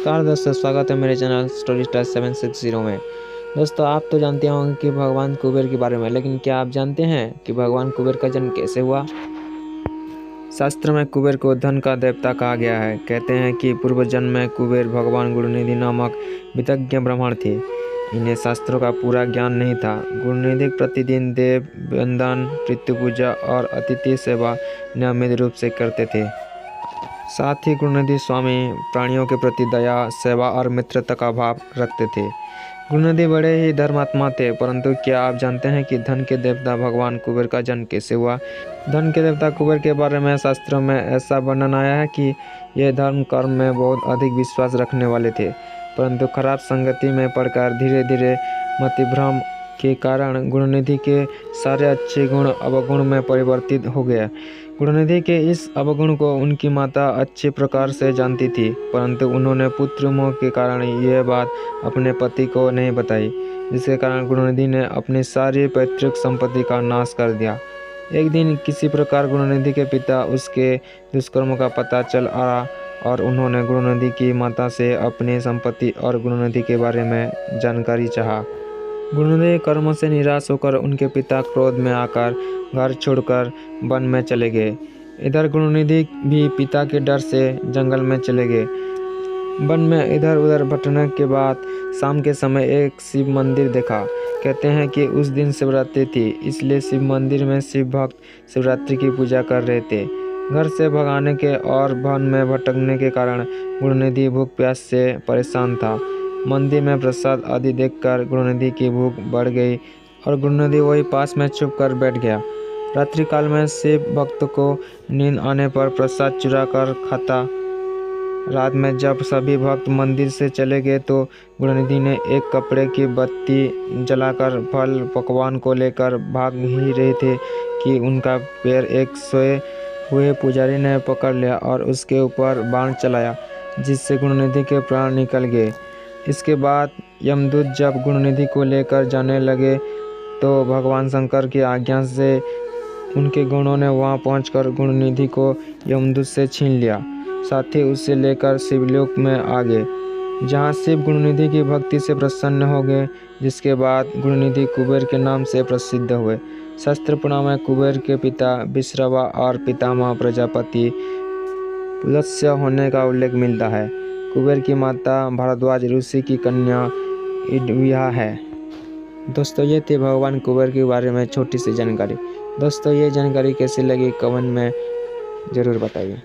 नमस्कार दोस्तों, स्वागत है मेरे चैनल स्टोरी स्टार 760 में। दोस्तों, आप तो जानते होंगे कि भगवान कुबेर के बारे में, लेकिन क्या आप जानते हैं कि भगवान कुबेर का जन्म कैसे हुआ? शास्त्र में कुबेर को धन का देवता कहा गया है। कहते हैं कि पूर्व जन्म में कुबेर भगवान गुरुनिधि नामक वितज्ञ ब्राह्मण थे। इन्हें शास्त्रों का पूरा ज्ञान नहीं था। गुरुनिधि प्रतिदिन देव वंदन, पितृ पूजा और अतिथि सेवा नियमित रूप से करते थे। साथ ही गुरुनिधि स्वामी प्राणियों के प्रति दया, सेवा और मित्रता का भाव रखते थे। गुरुनिधि बड़े ही धर्मात्मा थे। परंतु क्या आप जानते हैं कि धन के देवता भगवान कुबेर का जन्म कैसे हुआ? धन के देवता कुबेर के बारे में शास्त्रों में ऐसा वर्णन आया है कि ये धर्म कर्म में बहुत अधिक विश्वास रखने वाले थे, परंतु खराब संगति में पड़कर धीरे धीरे मतिभ्रम के कारण गुरुनिधि के सारे अच्छे गुण अवगुण में परिवर्तित हो गए। गुरुनिधि के इस अवगुण को उनकी माता अच्छे प्रकार से जानती थी, परंतु उन्होंने पुत्र मोह के कारण यह बात अपने पति को नहीं बताई, जिसके कारण गुरुनिधि ने अपनी सारी पैतृक संपत्ति का नाश कर दिया। एक दिन किसी प्रकार गुरुनिधि के पिता उसके दुष्कर्म का पता चल आया और उन्होंने गुरुनिधि की माता से अपनी संपत्ति और गुरुनिधि के बारे में जानकारी चाहा। गुरुनिधि कर्मों से निराश होकर उनके पिता क्रोध में आकर घर छोड़कर वन में चले गए। इधर गुरुनिधि भी पिता के डर से जंगल में चले गए। वन में इधर उधर भटकने के बाद शाम के समय एक शिव मंदिर देखा। कहते हैं कि उस दिन शिवरात्रि थी, इसलिए शिव मंदिर में शिव भक्त शिवरात्रि की पूजा कर रहे थे। घर से भगाने के और वन में भटकने के कारण गुरुनिधि भूख प्यास से परेशान था। मंदिर में प्रसाद आदि देखकर गुरुनिधि की भूख बढ़ गई और गुरुनिधि वही पास में छुप कर बैठ गया। रात्रि काल में शिव भक्त को नींद आने पर प्रसाद चुरा कर खाता। रात में जब सभी भक्त मंदिर से चले गए तो गुरुनिधि ने एक कपड़े की बत्ती जलाकर फल पकवान को लेकर भाग ही रहे थे कि उनका पैर एक सोए हुए पुजारी ने पकड़ लिया और उसके ऊपर बाण चलाया, जिससे गुरुनिधि के प्राण निकल गए। इसके बाद यमदूत जब गुरुनिधि को लेकर जाने लगे तो भगवान शंकर की आज्ञा से उनके गणों ने वहां पहुंचकर गुरुनिधि को यमदूत से छीन लिया। साथ ही उसे लेकर शिवलोक में आ गए, जहां शिव गुरुनिधि की भक्ति से प्रसन्न हो गए, जिसके बाद गुरुनिधि कुबेर के नाम से प्रसिद्ध हुए। शास्त्र पुराण में कुबेर के पिता विश्रवा और पितामह प्रजापति पुलत्स्य होने का उल्लेख मिलता है। कुबेर की माता भारद्वाज ऋषि की कन्या इडविया है। दोस्तों, ये थी भगवान कुबेर के बारे में छोटी सी जानकारी। दोस्तों, ये जानकारी कैसी लगी कमेंट में ज़रूर बताइए।